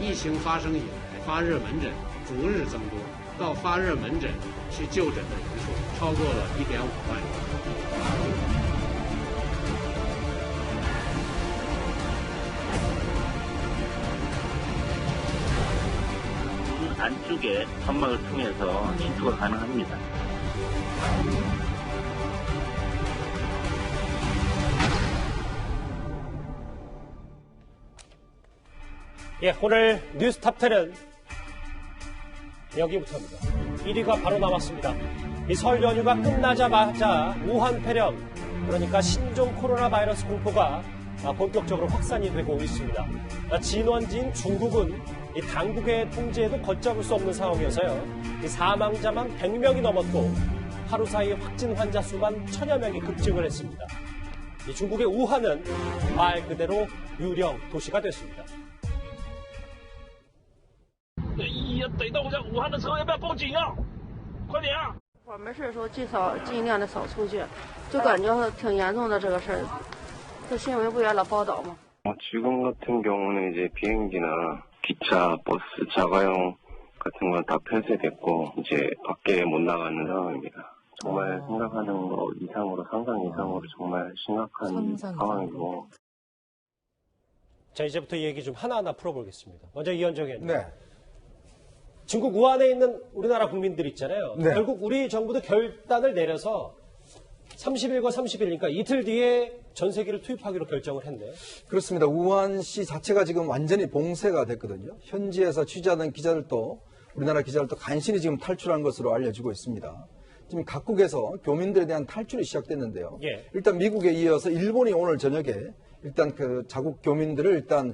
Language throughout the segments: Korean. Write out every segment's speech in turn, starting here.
疫情发生以来，发热门诊逐日增多，到发热门诊去就诊的人数超过了1.5万人。안쪽에 점막을 통해서 침투가 가능합니다. 예, 오늘 뉴스 탑10은 여기부터입니다. 1위가 바로 남았습니다. 이 설 연휴가 끝나자마자 우한 폐렴, 그러니까 신종 코로나 바이러스 공포가 본격적으로 확산이 되고 있습니다. 진원지인 중국은 이 당국의 통제에도 걷잡을 수 없는 상황이어서요. 이 사망자만 100명이 넘었고 하루 사이 확진 환자 수만 1000여 명이 급증을 했습니다. 이 중국의 우한은 말 그대로 유령 도시가 됐습니다. 逮到我在武汉的时候要不要报警啊？快点啊！我没事的时候尽量的少出去，就感觉挺严重的这个事儿。这新闻不也老报道吗？ 지금 같은 경우는 이제 비행기나 기차, 버스, 자가용 같은 건 다 폐쇄됐고 이제 밖에 못 나가는 상황입니다. 정말 생각하는 거 이상으로 상상 이상으로 정말 심각한 상황이고. 자, 이제부터 이 얘기 좀 하나하나 풀어보겠습니다. 먼저 이현정 의원님. 네. 중국 우한에 있는 우리나라 국민들 있잖아요. 네. 결국 우리 정부도 결단을 내려서 30일과 30일이니까 이틀 뒤에 전세기를 투입하기로 결정을 했네요. 그렇습니다. 우한시 자체가 지금 완전히 봉쇄가 됐거든요. 현지에서 취재하던 기자들도 우리나라 기자들도 간신히 지금 탈출한 것으로 알려지고 있습니다. 지금 각국에서 교민들에 대한 탈출이 시작됐는데요. 예. 일단 미국에 이어서 일본이 오늘 저녁에 일단 그 자국 교민들을 일단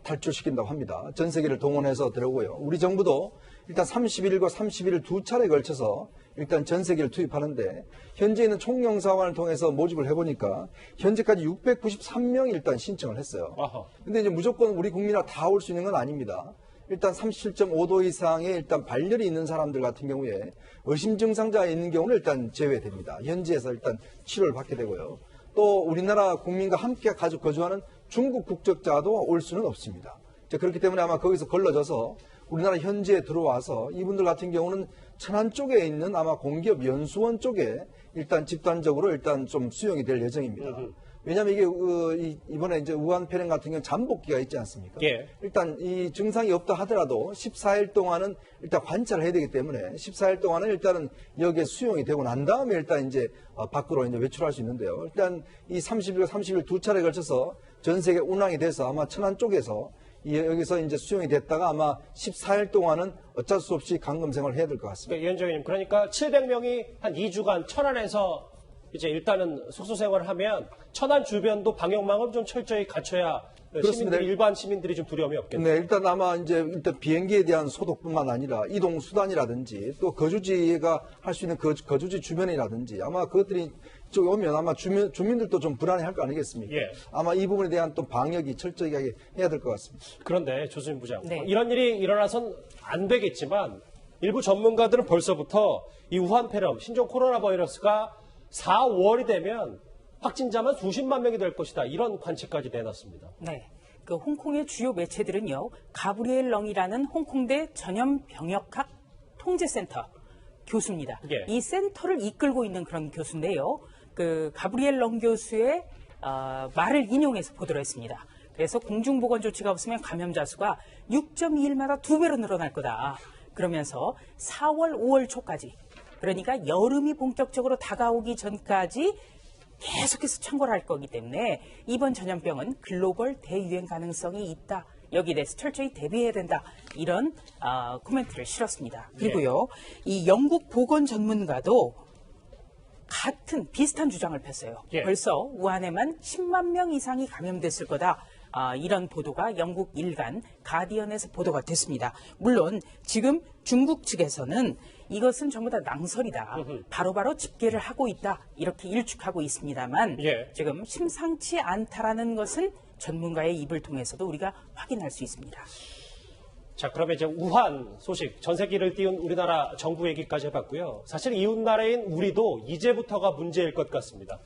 탈출시킨다고 합니다. 전세기를 동원해서 들어오고요. 우리 정부도 일단 31일과 31일 두 차례에 걸쳐서 일단 전세기를 투입하는데 현재 있는 총영사관을 통해서 모집을 해보니까 현재까지 693명이 일단 신청을 했어요. 근데 이제 무조건 우리 국민이나 다 올 수 있는 건 아닙니다. 일단 37.5도 이상의 일단 발열이 있는 사람들 같은 경우에 의심 증상자가 있는 경우는 일단 제외됩니다. 현지에서 일단 치료를 받게 되고요. 또 우리나라 국민과 함께 거주하는 중국 국적자도 올 수는 없습니다. 그렇기 때문에 아마 거기서 걸러져서 우리나라 현지에 들어와서 이분들 같은 경우는 천안 쪽에 있는 아마 공기업 연수원 쪽에 일단 집단적으로 일단 좀 수용이 될 예정입니다. 왜냐하면 이게 이번에 이제 우한 폐렴 같은 경우는 잠복기가 있지 않습니까? 예. 일단 이 증상이 없다 하더라도 14일 동안은 일단 관찰을 해야 되기 때문에 14일 동안은 일단은 여기에 수용이 되고 난 다음에 일단 이제 밖으로 이제 외출할 수 있는데요. 일단 이 30일, 30일 두 차례에 걸쳐서 전 세계 운항이 돼서 아마 천안 쪽에서 여기서 이제 수용이 됐다가 아마 14일 동안은 어쩔 수 없이 감금 생활을 해야 될 것 같습니다. 이현정 의원님, 그러니까 700명이 한 2주간 천안에서 이제 일단은 숙소 생활을 하면 천안 주변도 방역망을 좀 철저히 갖춰야 시민들이, 일반 시민들이 좀 두려움이 없겠네요. 네, 일단 아마 이제 일단 비행기에 대한 소독뿐만 아니라 이동 수단이라든지 또 거주지가 할 수 있는 거주지 주변이라든지 아마 그것들이 이쪽에 오면 아마 주민들도 좀 불안해할 거 아니겠습니까? 예. 아마 이 부분에 대한 또 방역이 철저하게 해야 될 것 같습니다. 그런데 조수진 부장, 네. 이런 일이 일어나선 안 되겠지만 일부 전문가들은 벌써부터 이 우한 폐렴, 신종 코로나 바이러스가 4, 5월이 되면 확진자만 수십만 명이 될 것이다. 이런 관측까지 내놨습니다. 네. 그 홍콩의 주요 매체들은요, 가브리엘 렁이라는 홍콩대 전염병역학 통제센터 교수입니다. 예. 이 센터를 이끌고 있는 그런 교수인데요. 그 가브리엘 렁 교수의 말을 인용해서 보도를 했습니다. 그래서 공중보건 조치가 없으면 감염자 수가 6.2일마다 2배로 늘어날 거다. 그러면서 4월, 5월 초까지, 그러니까 여름이 본격적으로 다가오기 전까지 계속해서 창궐 할 거기 때문에 이번 전염병은 글로벌 대유행 가능성이 있다. 여기에 대해서 철저히 대비해야 된다. 이런 코멘트를 실었습니다. 그리고요, 이 영국 보건 전문가도 같은 비슷한 주장을 폈어요. 예. 벌써 우한에만 10만 명 이상이 감염됐을 거다. 이런 보도가 영국 일간 가디언에서 보도가 됐습니다. 물론 지금 중국 측에서는 이것은 전부 다 낭설이다. 바로바로 집계를 하고 있다. 이렇게 일축하고 있습니다만 예. 지금 심상치 않다라는 것은 전문가의 입을 통해서도 우리가 확인할 수 있습니다. 자, 그러면 이제 우한 소식, 전세기를 띄운 우리나라 정부 얘기까지 해봤고요. 사실 이웃나라인 우리도 이제부터가 문제일 것 같습니다.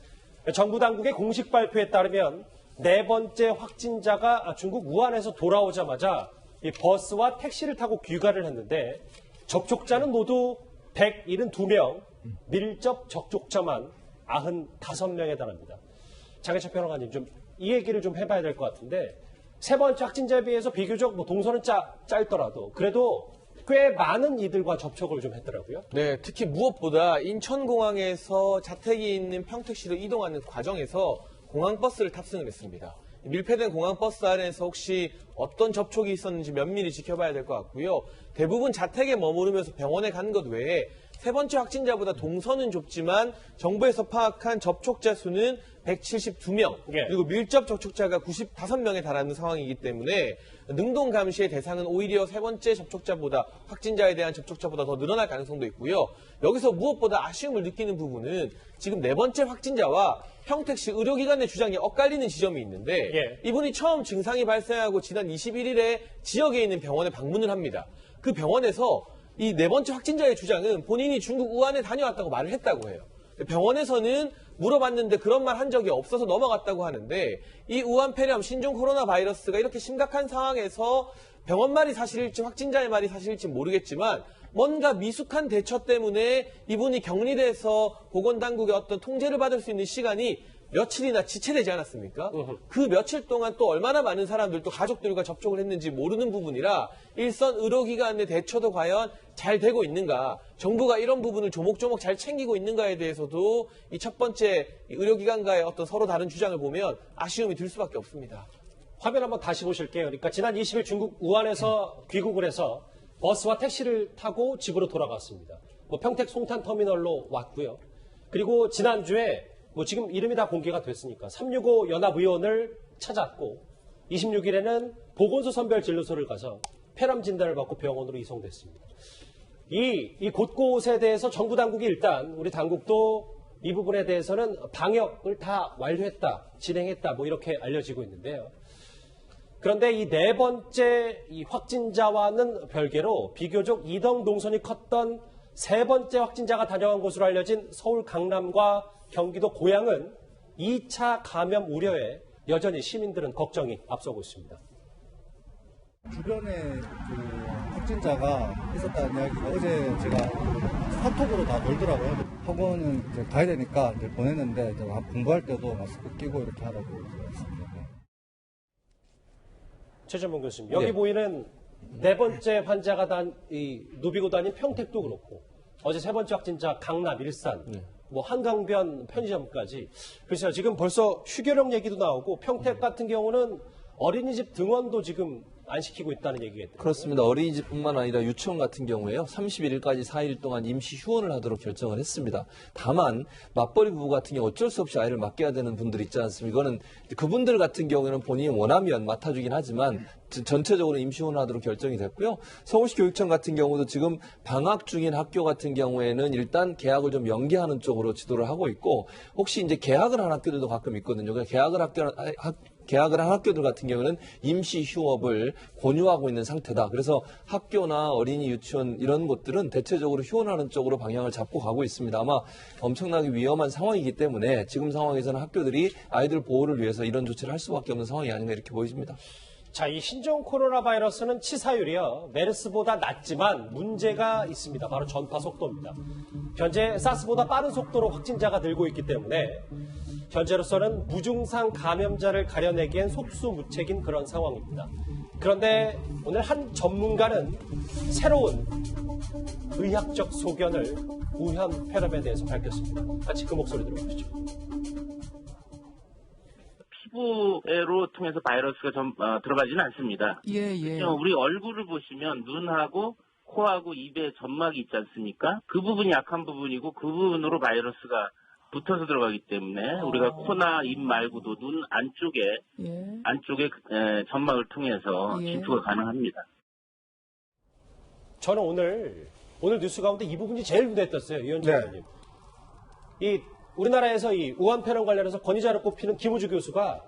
정부 당국의 공식 발표에 따르면 4번째 확진자가 중국 우한에서 돌아오자마자 이 버스와 택시를 타고 귀가를 했는데 접촉자는 모두 172명, 밀접 접촉자만 95명에 달합니다. 장혜철 평론가님, 좀 이 얘기를 좀 해봐야 될 것 같은데 세 번째 확진자에 비해서 비교적 뭐 동선은 짧더라도 그래도 꽤 많은 이들과 접촉을 좀 했더라고요. 네, 특히 무엇보다 인천공항에서 자택이 있는 평택시로 이동하는 과정에서 공항버스를 탑승을 했습니다. 밀폐된 공항버스 안에서 혹시 어떤 접촉이 있었는지 면밀히 지켜봐야 될 것 같고요. 대부분 자택에 머무르면서 병원에 간 것 외에 세 번째 확진자보다 동선은 좁지만 정부에서 파악한 접촉자 수는 172명, 예. 그리고 밀접 접촉자가 95명에 달하는 상황이기 때문에 능동 감시의 대상은 오히려 세 번째 접촉자보다 확진자에 대한 접촉자보다 더 늘어날 가능성도 있고요. 여기서 무엇보다 아쉬움을 느끼는 부분은 지금 네 번째 확진자와 평택시 의료기관의 주장이 엇갈리는 지점이 있는데 예. 이분이 처음 증상이 발생하고 지난 21일에 지역에 있는 병원에 방문을 합니다. 그 병원에서 이 네 번째 확진자의 주장은 본인이 중국 우한에 다녀왔다고 말을 했다고 해요. 병원에서는 물어봤는데 그런 말 한 적이 없어서 넘어갔다고 하는데 이 우한 폐렴 신종 코로나 바이러스가 이렇게 심각한 상황에서 병원 말이 사실일지 확진자의 말이 사실일지 모르겠지만 뭔가 미숙한 대처 때문에 이분이 격리돼서 보건당국의 어떤 통제를 받을 수 있는 시간이 며칠이나 지체되지 않았습니까? 그 며칠 동안 또 얼마나 많은 사람들 또 가족들과 접촉을 했는지 모르는 부분이라 일선 의료기관의 대처도 과연 잘 되고 있는가, 정부가 이런 부분을 조목조목 잘 챙기고 있는가에 대해서도 이 첫 번째 의료기관과의 어떤 서로 다른 주장을 보면 아쉬움이 들 수밖에 없습니다. 화면 한번 다시 보실게요. 그러니까 지난 20일 중국 우한에서 귀국을 해서 버스와 택시를 타고 집으로 돌아갔습니다. 뭐 평택 송탄터미널로 왔고요. 그리고 지난주에 뭐 지금 이름이 다 공개가 됐으니까 365 연합의원을 찾았고 26일에는 보건소 선별진료소를 가서 폐렴 진단을 받고 병원으로 이송됐습니다. 이 곳곳에 대해서 정부 당국이 일단 우리 당국도 이 부분에 대해서는 방역을 다 완료했다, 진행했다 뭐 이렇게 알려지고 있는데요. 그런데 이 네 번째 이 확진자와는 별개로 비교적 이동 동선이 컸던 세 번째 확진자가 다녀간 곳으로 알려진 서울 강남과 경기도 고양은 2차 감염 우려에 여전히 시민들은 걱정이 앞서고 있습니다. 주변에 그 확진자가 있었다는 이야기가 어제 제가 카톡으로 다 돌더라고요. 학원은 이제 가야 되니까 이제 보냈는데 이제 공부할 때도 마스크 끼고 이렇게 하라고 했습니다. 최전문 교수님, 여기 네. 보이는 네 번째 환자가 누비고 다닌 평택도 그렇고 어제 세 번째 확진자 강남, 일산, 뭐 한강변 편의점까지. 그래서 지금 벌써 휴교령 얘기도 나오고 평택 같은 경우는 어린이집 등원도 지금 안 시키고 있다는 얘기가 그렇습니다. 어린이집뿐만 아니라 유치원 같은 경우에요. 31일까지 4일 동안 임시 휴원을 하도록 결정을 했습니다. 다만 맞벌이 부부 같은 경우 어쩔 수 없이 아이를 맡겨야 되는 분들 있지 않습니까? 이거는 그분들 같은 경우에는 본인이 원하면 맡아주긴 하지만 전체적으로 임시 휴원하도록 결정이 됐고요. 서울시 교육청 같은 경우도 지금 방학 중인 학교 같은 경우에는 일단 개학을 좀 연기하는 쪽으로 지도를 하고 있고 혹시 이제 개학을 한 학교들도 가끔 있거든요. 개학을 한 학교들 같은 경우는 임시 휴업을 권유하고 있는 상태다. 그래서 학교나 어린이 유치원 이런 곳들은 대체적으로 휴원하는 쪽으로 방향을 잡고 가고 있습니다. 아마 엄청나게 위험한 상황이기 때문에 지금 상황에서는 학교들이 아이들 보호를 위해서 이런 조치를 할 수밖에 없는 상황이 아닌가 이렇게 보여집니다. 자, 이 신종 코로나 바이러스는 치사율이요. 메르스보다 낮지만 문제가 있습니다. 바로 전파 속도입니다. 현재 사스보다 빠른 속도로 확진자가 늘고 있기 때문에 현재로서는 무증상 감염자를 가려내기엔 속수무책인 그런 상황입니다. 그런데 오늘 한 전문가는 새로운 의학적 소견을 우한 폐렴에 대해서 밝혔습니다. 같이 그 목소리 들어보시죠. 피부로 통해서 바이러스가 들어가지는 않습니다. 우리 얼굴을 보시면 눈하고 코하고 입에 점막이 있지 않습니까? 그 부분이 약한 부분이고 그 부분으로 바이러스가 붙어서 들어가기 때문에 우리가 코나 입 말고도 눈 안쪽에 점막을 통해서 침투가 가능합니다. 저는 오늘 뉴스 가운데 이 부분이 제일 눈에 떴어요. 이현정 의원님. 이 우리나라에서 이 우한 폐렴 관련해서 권위자로 꼽히는 김우주 교수가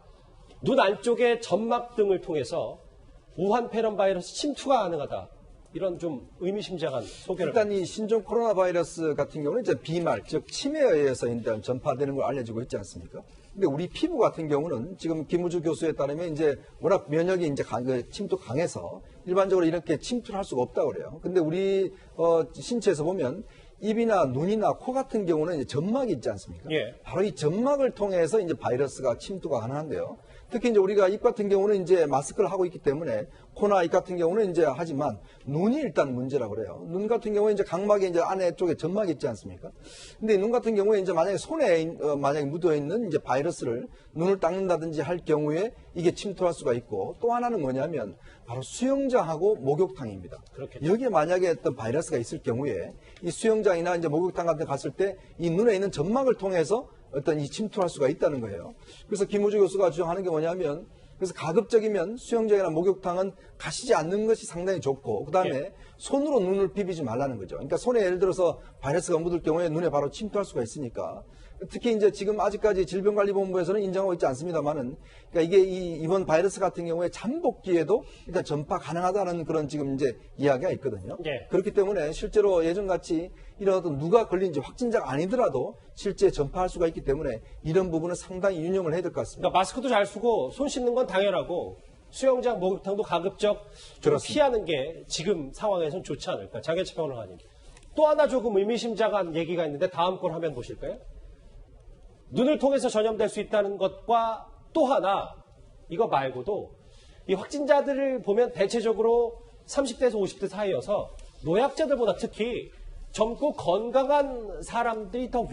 눈 안쪽의 점막 등을 통해서 우한 폐렴 바이러스 침투가 가능하다. 이런 좀 의미심장한 소개를. 일단 이 신종 코로나 바이러스 같은 경우는 이제 비말, 즉 침에 의해서 일단 전파되는 걸 알려지고 있지 않습니까? 근데 우리 피부 같은 경우는 지금 김우주 교수에 따르면 이제 워낙 면역이 이제 침투 강해서 일반적으로 이렇게 침투를 할 수가 없다고 그래요. 근데 우리 신체에서 보면 입이나 눈이나 코 같은 경우는 이제 점막이 있지 않습니까? 예. 바로 이 점막을 통해서 이제 바이러스가 침투가 가능한데요. 특히 이제 우리가 입 같은 경우는 이제 마스크를 하고 있기 때문에 코나 입 같은 경우는 이제 하지만 눈이 일단 문제라고 그래요. 눈 같은 경우에 이제 각막이 이제 안에 쪽에 점막이 있지 않습니까? 근데 눈 같은 경우에 이제 만약에 손에 만약에 묻어 있는 이제 바이러스를 눈을 닦는다든지 할 경우에 이게 침투할 수가 있고 또 하나는 뭐냐면 바로 수영장하고 목욕탕입니다. 그렇겠죠. 여기에 만약에 어떤 바이러스가 있을 경우에 이 수영장이나 이제 목욕탕 같은 데 갔을 때 이 눈에 있는 점막을 통해서 어떤 이 침투할 수가 있다는 거예요. 그래서 김우주 교수가 주장하는 게 뭐냐면 그래서 가급적이면 수영장이나 목욕탕은 가시지 않는 것이 상당히 좋고 그다음에 예. 손으로 눈을 비비지 말라는 거죠. 그러니까 손에 예를 들어서 바이러스가 묻을 경우에 눈에 바로 침투할 수가 있으니까 특히 이제 지금 아직까지 질병관리본부에서는 인정하고 있지 않습니다만은 그러니까 이게 이번 바이러스 같은 경우에 잠복기에도 일단 전파 가능하다는 그런 지금 이제 이야기가 있거든요. 예. 그렇기 때문에 실제로 예전같이 이런 어떤 누가 걸린지 확진자가 아니더라도 실제 전파할 수가 있기 때문에 이런 부분은 상당히 유념을 해야 될 것 같습니다. 그러니까 마스크도 잘 쓰고 손 씻는 건 당연하고 수영장, 목욕탕도 가급적 좀 그렇습니다. 피하는 게 지금 상황에서는 좋지 않을까. 장현철 평론가님. 또 하나 조금 의미심장한 얘기가 있는데 다음 걸 화면 보실까요? 눈을 통해서 전염될 수 있다는 것과 또 하나 이거 말고도 이 확진자들을 보면 대체적으로 30대에서 50대 사이여서 노약자들보다 특히 젊고 건강한 사람들이 더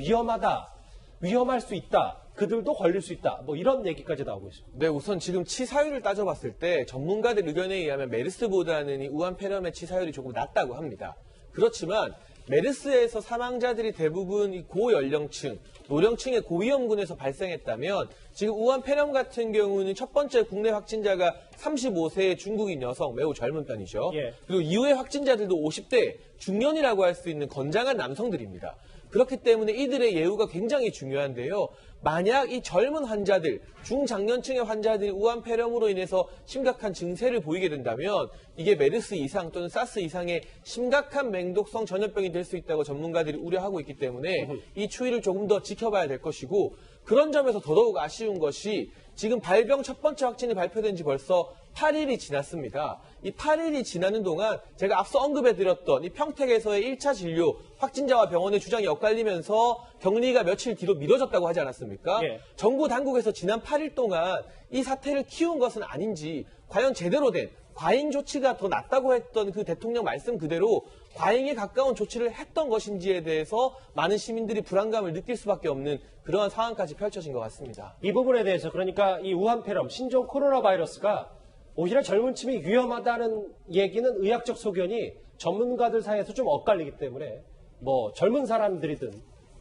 위험할 수 있다. 그들도 걸릴 수 있다. 뭐 이런 얘기까지 나오고 있습니다. 네, 우선 지금 치사율을 따져봤을 때 전문가들 의견에 의하면 메르스보다는 이 우한폐렴의 치사율이 조금 낮다고 합니다. 그렇지만 메르스에서 사망자들이 대부분 이 고연령층, 노령층의 고위험군에서 발생했다면 지금 우한폐렴 같은 경우는 첫 번째 국내 확진자가 35세의 중국인 여성, 매우 젊은 편이죠. 예. 그리고 이후의 확진자들도 50대 중년이라고 할 수 있는 건장한 남성들입니다. 그렇기 때문에 이들의 예우가 굉장히 중요한데요. 만약 이 젊은 환자들, 중장년층의 환자들이 우한폐렴으로 인해서 심각한 증세를 보이게 된다면 이게 메르스 이상 또는 사스 이상의 심각한 맹독성 전염병이 될 수 있다고 전문가들이 우려하고 있기 때문에 이 추이를 조금 더 지켜봐야 될 것이고 그런 점에서 더더욱 아쉬운 것이 지금 발병 첫 번째 확진이 발표된 지 벌써 8일이 지났습니다. 이 8일이 지나는 동안 제가 앞서 언급해드렸던 이 평택에서의 1차 진료 확진자와 병원의 주장이 엇갈리면서 격리가 며칠 뒤로 미뤄졌다고 하지 않았습니까? 예. 정부 당국에서 지난 8일 동안 이 사태를 키운 것은 아닌지 과연 제대로 된 과잉 조치가 더 낫다고 했던 그 대통령 말씀 그대로 과잉에 가까운 조치를 했던 것인지에 대해서 많은 시민들이 불안감을 느낄 수밖에 없는 그러한 상황까지 펼쳐진 것 같습니다. 이 부분에 대해서 그러니까 이 우한폐렴, 신종 코로나 바이러스가 오히려 젊은 층이 위험하다는 얘기는 의학적 소견이 전문가들 사이에서 좀 엇갈리기 때문에 뭐 젊은 사람들이든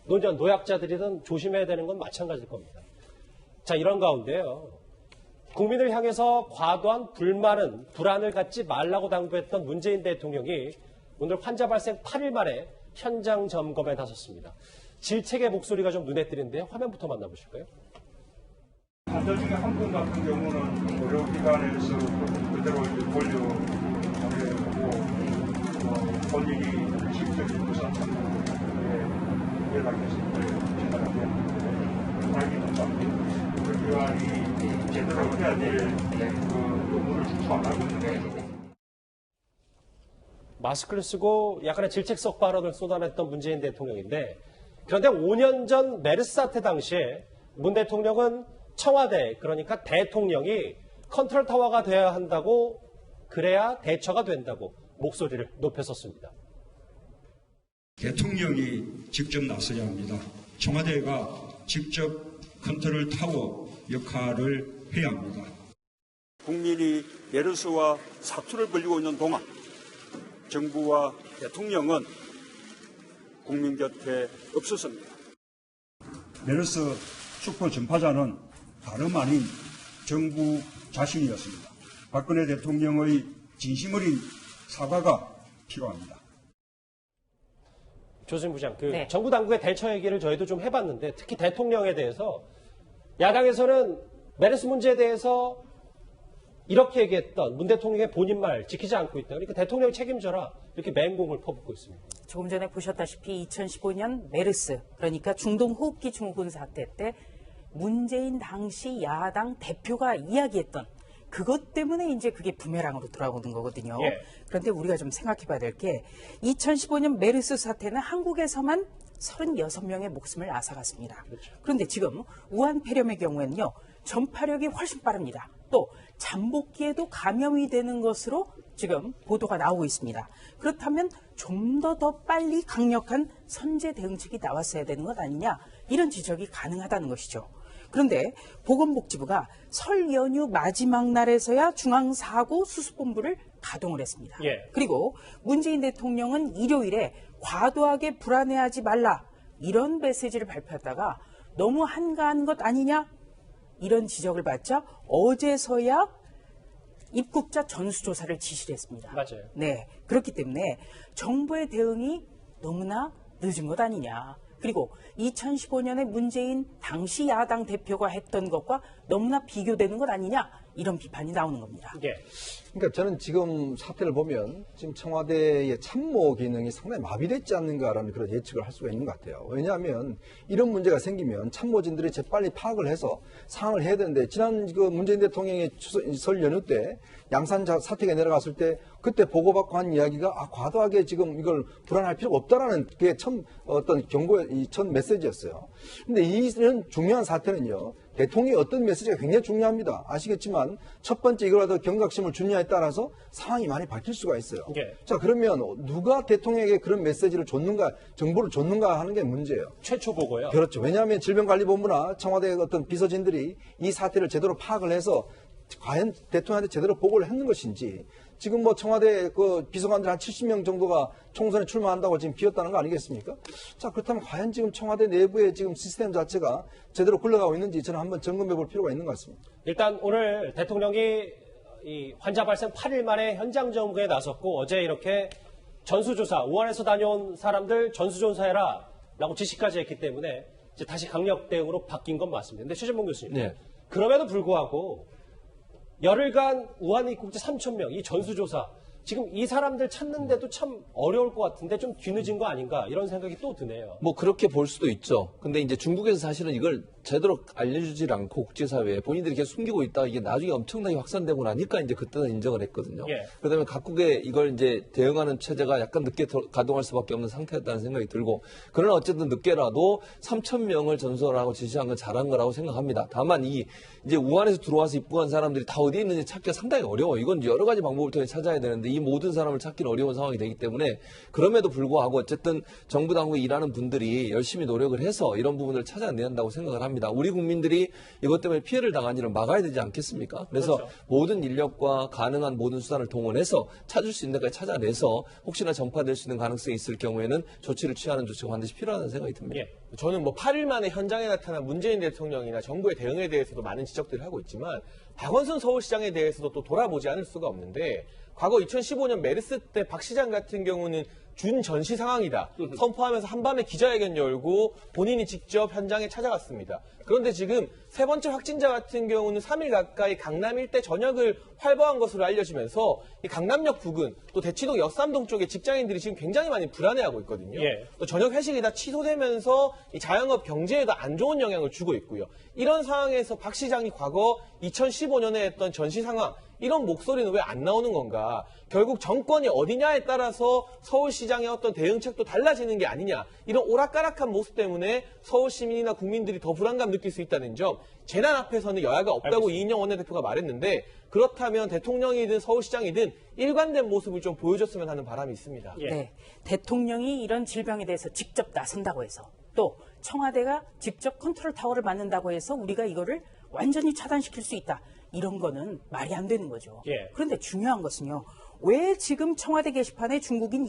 노약자들이든 조심해야 되는 건 마찬가지일 겁니다. 자, 이런 가운데요. 국민을 향해서 과도한 불안을 갖지 말라고 당부했던 문재인 대통령이 오늘 환자 발생 8일 만에 현장 점검에 나섰습니다. 질책의 목소리가 좀 눈에 띄는데 화면부터 만나보실까요? 환자 중에 한 분 같은 경우는 의료기관에서 그대로 돌려보내고 본인이 직접 부산에 연락해서 전화를 알기는 받고 의료기관이 제대로 해야 될 그 업무를 축소 안 하고 있는데 마스크를 쓰고 약간의 질책성 발언을 쏟아냈던 문재인 대통령인데 그런데 5년 전 메르스 사태 당시에 문 대통령은 청와대, 그러니까 대통령이 컨트롤 타워가 돼야 한다고 그래야 대처가 된다고 목소리를 높였었습니다. 대통령이 직접 나서야 합니다. 청와대가 직접 컨트롤 타워 역할을 해야 합니다. 국민이 메르스와 사투를 벌이고 있는 동안 정부와 대통령은 국민 곁에 없었습니다. 메르스 슈퍼 전파자는 다름 아닌 정부 자신이었습니다. 박근혜 대통령의 진심 어린 사과가 필요합니다. 조수진 부장, 네. 정부 당국의 대처 얘기를 저희도 좀 해봤는데 특히 대통령에 대해서 야당에서는 메르스 문제에 대해서 이렇게 얘기했던 문 대통령의 본인 말 지키지 않고 있다. 그러니까 대통령이 책임져라. 이렇게 맹공을 퍼붓고 있습니다. 조금 전에 보셨다시피 2015년 메르스, 그러니까 중동호흡기 증후군 사태 때 문재인 당시 야당 대표가 이야기했던 그것 때문에 이제 그게 부메랑으로 돌아오는 거거든요. 예. 그런데 우리가 좀 생각해 봐야 될 게 2015년 메르스 사태는 한국에서만 36명의 목숨을 앗아갔습니다. 그렇죠. 그런데 지금 우한 폐렴의 경우에는요. 전파력이 훨씬 빠릅니다. 또 잠복기에도 감염이 되는 것으로 지금 보도가 나오고 있습니다. 그렇다면 좀 더 빨리 강력한 선제 대응책이 나왔어야 되는 것 아니냐 이런 지적이 가능하다는 것이죠. 그런데 보건복지부가 설 연휴 마지막 날에서야 중앙사고수습본부를 가동을 했습니다. 예. 그리고 문재인 대통령은 일요일에 과도하게 불안해하지 말라 이런 메시지를 발표했다가 너무 한가한 것 아니냐 이런 지적을 받자 어제서야 입국자 전수조사를 지시를 했습니다. 맞아요. 네, 그렇기 때문에 정부의 대응이 너무나 늦은 것 아니냐. 그리고 2015년에 문재인 당시 야당 대표가 했던 것과 너무나 비교되는 것 아니냐 이런 비판이 나오는 겁니다. 예. 그러니까 저는 지금 사태를 보면 지금 청와대의 참모 기능이 상당히 마비됐지 않는가라는 그런 예측을 할 수가 있는 것 같아요. 왜냐하면 이런 문제가 생기면 참모진들이 재빨리 파악을 해서 상황을 해야 되는데 지난 그 문재인 대통령의 설 연휴 때 양산 사태가 내려갔을 때 그때 보고받고 한 이야기가 과도하게 지금 이걸 불안할 필요가 없다라는 그게 어떤 경고의 첫 메시지였어요. 근데 이런 중요한 사태는요. 대통령의 어떤 메시지가 굉장히 중요합니다. 아시겠지만 첫 번째 이거라도 경각심을 주느냐에 따라서 상황이 많이 바뀔 수가 있어요. 예. 자, 그러면 누가 대통령에게 그런 메시지를 줬는가, 정보를 줬는가 하는 게 문제예요. 최초 보고요. 그렇죠. 왜냐하면 질병관리본부나 청와대 어떤 비서진들이 이 사태를 제대로 파악을 해서 과연 대통령한테 제대로 보고를 했는 것인지 지금 뭐 청와대 그 비서관들 한 70명 정도가 총선에 출마한다고 지금 비었다는 거 아니겠습니까? 자, 그렇다면 과연 지금 청와대 내부의 지금 시스템 자체가 제대로 굴러가고 있는지 저는 한번 점검해 볼 필요가 있는 것 같습니다. 일단 오늘 대통령이 이 환자 발생 8일 만에 현장 점검에 나섰고 어제 이렇게 전수조사, 우한에서 다녀온 사람들 전수조사해라 라고 지시까지 했기 때문에 이제 다시 강력 대응으로 바뀐 건 맞습니다. 근데 최전봉 교수님, 네. 그럼에도 불구하고 열흘간 우한 입국자 3,000명 이 전수조사 지금 이 사람들 찾는데도 참 어려울 것 같은데 좀 뒤늦은 거 아닌가 이런 생각이 또 드네요. 뭐 그렇게 볼 수도 있죠. 근데 이제 중국에서 사실은 이걸 제대로 알려주질 않고 국제사회에 본인들이 계속 숨기고 있다가 이게 나중에 엄청나게 확산되고 나니까 이제 그때는 인정을 했거든요. 예. 그다음에 각국의 이걸 이제 대응하는 체제가 약간 늦게 가동할 수밖에 없는 상태였다는 생각이 들고 그러나 어쨌든 늦게라도 3,000명을 전수하라고 지시한 건 잘한 거라고 생각합니다. 다만 이제 우한에서 들어와서 입국한 사람들이 다 어디에 있는지 찾기가 상당히 어려워요. 이건 여러 가지 방법을 통해 찾아야 되는데 이 모든 사람을 찾기는 어려운 상황이 되기 때문에 그럼에도 불구하고 어쨌든 정부 당국에 일하는 분들이 열심히 노력을 해서 이런 부분을 찾아내야 한다고 생각을 합니다. 우리 국민들이 이것 때문에 피해를 당한 일을 막아야 되지 않겠습니까? 그래서 그렇죠. 모든 인력과 가능한 모든 수단을 동원해서 찾을 수 있는 데까지 찾아내서 혹시나 전파될 수 있는 가능성이 있을 경우에는 조치를 취하는 조치가 반드시 필요하다는 생각이 듭니다. 예. 저는 뭐 8일 만에 현장에 나타난 문재인 대통령이나 정부의 대응에 대해서도 많은 지적들을 하고 있지만 박원순 서울시장에 대해서도 또 돌아보지 않을 수가 없는데 과거 2015년 메르스 때 박 시장 같은 경우는 준 전시 상황이다 선포하면서 한밤에 기자회견 열고 본인이 직접 현장에 찾아갔습니다. 그런데 지금 세 번째 확진자 같은 경우는 3일 가까이 강남 일대 전역을 활보한 것으로 알려지면서 이 강남역 부근 또 대치동 역삼동 쪽에 직장인들이 지금 굉장히 많이 불안해하고 있거든요. 예. 또 저녁 회식이 다 취소되면서 이 자영업 경제에도 안 좋은 영향을 주고 있고요. 이런 상황에서 박 시장이 과거 2015년에 했던 전시 상황 이런 목소리는 왜 안 나오는 건가? 결국 정권이 어디냐에 따라서 서울시장의 어떤 대응책도 달라지는 게 아니냐. 이런 오락가락한 모습 때문에 서울 시민이나 국민들이 더 불안감 느낄 수 있다는 점. 재난 앞에서는 여야가 없다고 이인영 원내대표가 말했는데 그렇다면 대통령이든 서울시장이든 일관된 모습을 좀 보여줬으면 하는 바람이 있습니다. 예. 네, 대통령이 이런 질병에 대해서 직접 나선다고 해서 또 청와대가 직접 컨트롤 타워를 맡는다고 해서 우리가 이거를 완전히 차단시킬 수 있다. 이런 거는 말이 안 되는 거죠. 예. 그런데 중요한 것은요. 왜 지금 청와대 게시판에 중국인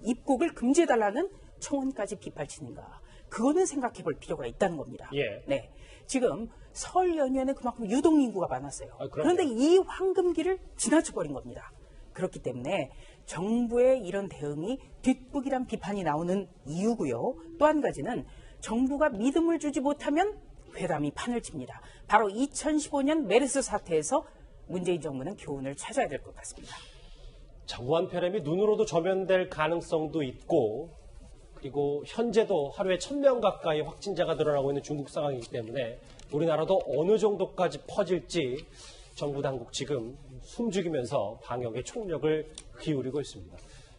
입국을 금지해달라는 청원까지 빗발치는가. 그거는 생각해 볼 필요가 있다는 겁니다. 예. 네, 지금 설 연휴에는 그만큼 유동인구가 많았어요. 그럼요. 그런데 이 황금기를 지나쳐버린 겁니다. 그렇기 때문에 정부의 이런 대응이 뒷북이란 비판이 나오는 이유고요. 또 한 가지는 정부가 믿음을 주지 못하면 회담이 판을 칩니다. 바로 2015년 메르스 사태에서 문재인 정부는 교훈을 찾아야 될 것 같습니다. 우한 폐렴이 눈으로도 저면될 가능성도 있고 그리고 현재도 하루에 1000명 가까이 확진자가 늘어나고 있는 중국 상황이기 때문에 우리나라도 어느 정도까지 퍼질지 정부 당국 지금 숨죽이면서 방역에 총력을 기울이고 있습니다.